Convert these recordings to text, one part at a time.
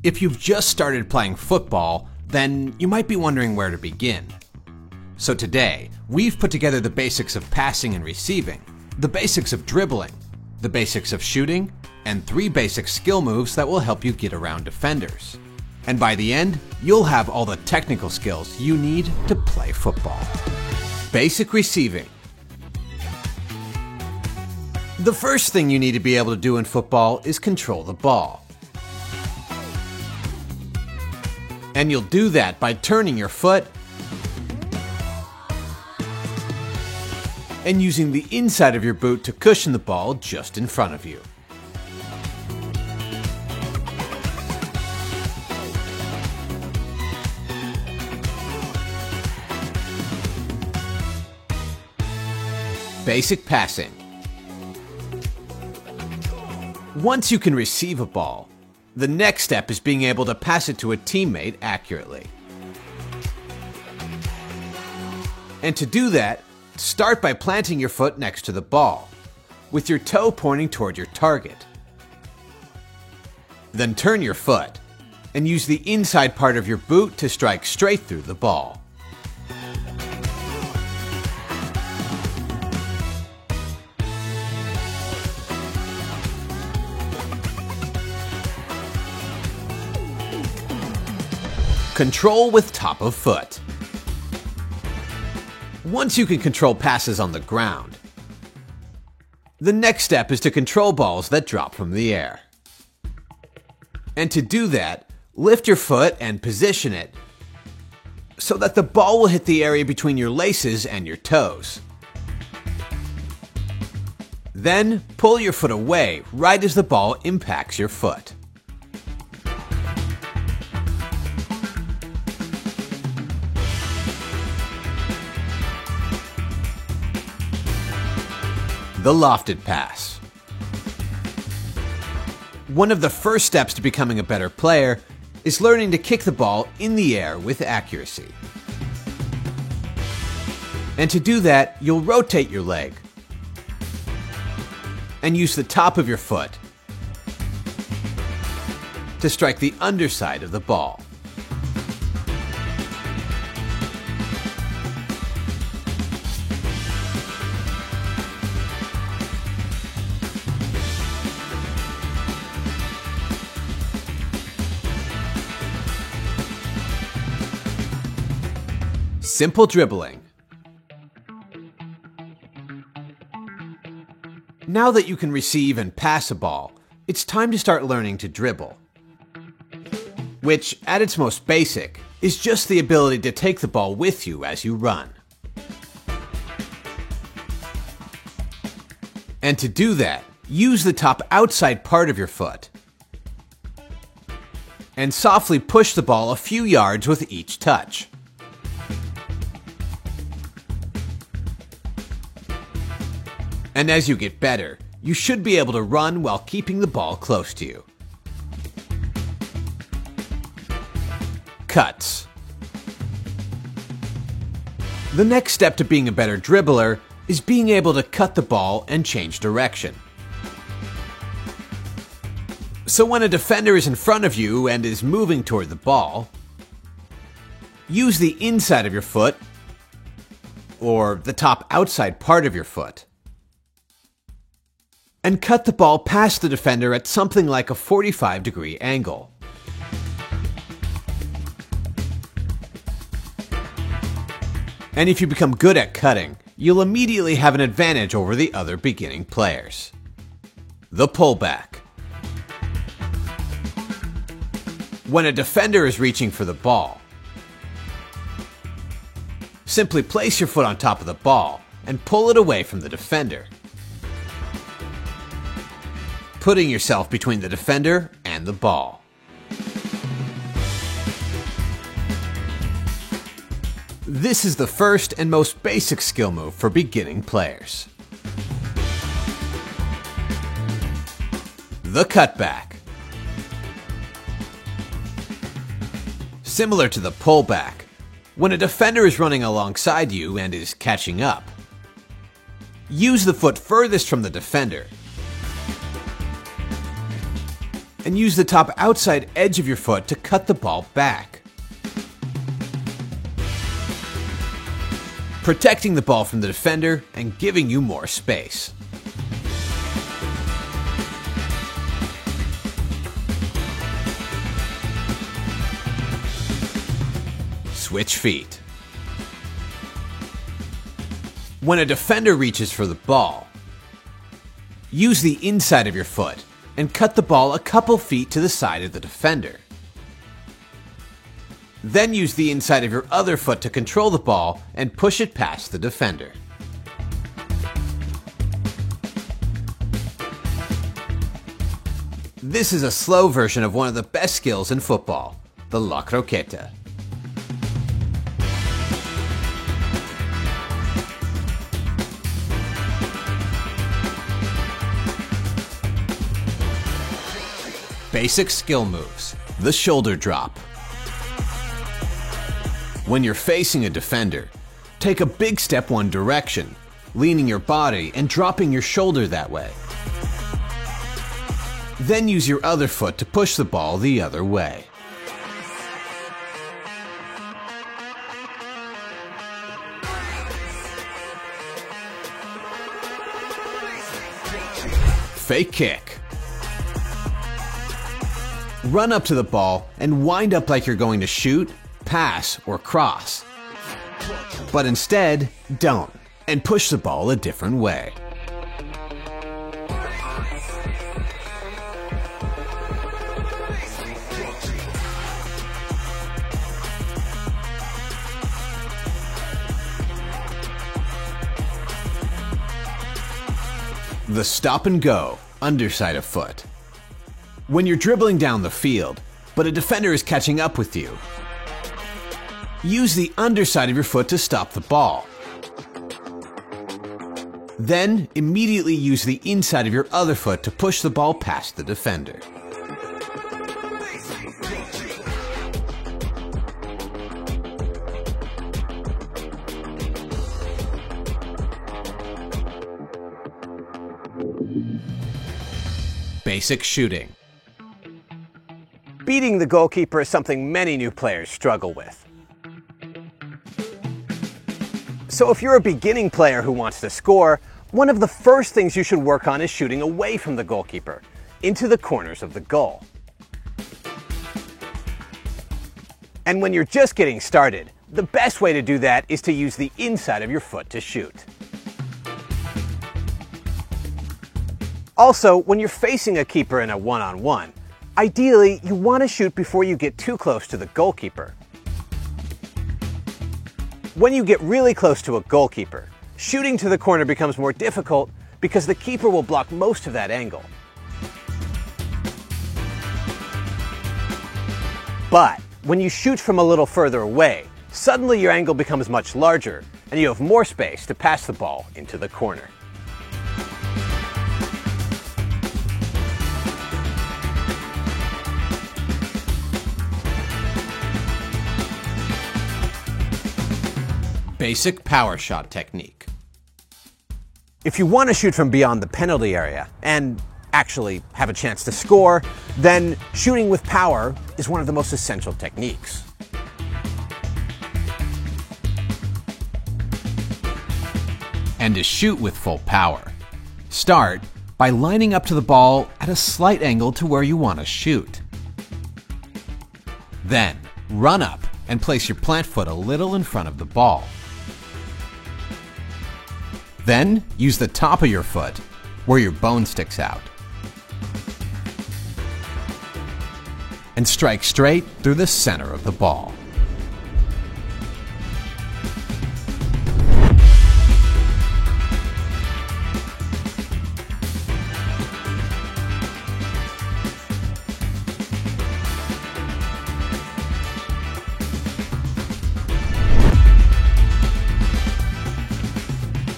If you've just started playing football, then you might be wondering where to begin. So today, we've put together the basics of passing and receiving, the basics of dribbling, the basics of shooting, and 3 basic skill moves that will help you get around defenders. And by the end, you'll have all the technical skills you need to play football. Basic receiving. The first thing you need to be able to do in football is control the ball. And you'll do that by turning your foot and using the inside of your boot to cushion the ball just in front of you. Basic passing. Once you can receive a ball, the next step is being able to pass it to a teammate accurately. And to do that, start by planting your foot next to the ball, with your toe pointing toward your target. Then turn your foot, and use the inside part of your boot to strike straight through the ball. Control with top of foot. Once you can control passes on the ground, the next step is to control balls that drop from the air. And to do that, lift your foot and position it so that the ball will hit the area between your laces and your toes. Then pull your foot away right as the ball impacts your foot. The lofted pass. One of the first steps to becoming a better player is learning to kick the ball in the air with accuracy. And to do that, you'll rotate your leg and use the top of your foot to strike the underside of the ball. Simple dribbling. Now that you can receive and pass a ball, it's time to start learning to dribble, which, at its most basic, is just the ability to take the ball with you as you run. And to do that, use the top outside part of your foot and softly push the ball a few yards with each touch. And as you get better, you should be able to run while keeping the ball close to you. Cuts. The next step to being a better dribbler is being able to cut the ball and change direction. So when a defender is in front of you and is moving toward the ball, use the inside of your foot or the top outside part of your foot and cut the ball past the defender at something like a 45-degree angle. And if you become good at cutting, you'll immediately have an advantage over the other beginning players. The pullback. When a defender is reaching for the ball, simply place your foot on top of the ball and pull it away from the defender, putting yourself between the defender and the ball. This is the first and most basic skill move for beginning players. The cutback. Similar to the pullback, when a defender is running alongside you and is catching up, use the foot furthest from the defender and use the top outside edge of your foot to cut the ball back, protecting the ball from the defender and giving you more space. Switch feet. When a defender reaches for the ball, use the inside of your foot and cut the ball a couple feet to the side of the defender. Then use the inside of your other foot to control the ball and push it past the defender. This is a slow version of one of the best skills in football, the La Croqueta. Basic skill moves. The shoulder drop. When you're facing a defender, take a big step one direction, leaning your body and dropping your shoulder that way. Then use your other foot to push the ball the other way. Fake kick. Run up to the ball and wind up like you're going to shoot, pass, or cross. But instead, don't, and push the ball a different way. The stop and go, underside of foot. When you're dribbling down the field, but a defender is catching up with you, use the underside of your foot to stop the ball. Then, immediately use the inside of your other foot to push the ball past the defender. Basic shooting. Beating the goalkeeper is something many new players struggle with. So if you're a beginning player who wants to score, one of the first things you should work on is shooting away from the goalkeeper, into the corners of the goal. And when you're just getting started, the best way to do that is to use the inside of your foot to shoot. Also, when you're facing a keeper in a one-on-one, ideally, you want to shoot before you get too close to the goalkeeper. When you get really close to a goalkeeper, shooting to the corner becomes more difficult because the keeper will block most of that angle. But when you shoot from a little further away, suddenly your angle becomes much larger and you have more space to pass the ball into the corner. Basic power shot technique. If you want to shoot from beyond the penalty area and actually have a chance to score, then shooting with power is one of the most essential techniques. And to shoot with full power, start by lining up to the ball at a slight angle to where you want to shoot. Then run up and place your plant foot a little in front of the ball. Then use the top of your foot where your bone sticks out and strike straight through the center of the ball.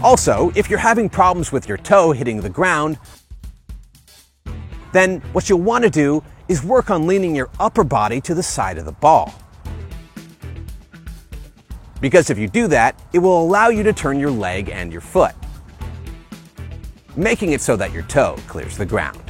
Also, if you're having problems with your toe hitting the ground, then what you'll want to do is work on leaning your upper body to the side of the ball. Because if you do that, it will allow you to turn your leg and your foot, making it so that your toe clears the ground.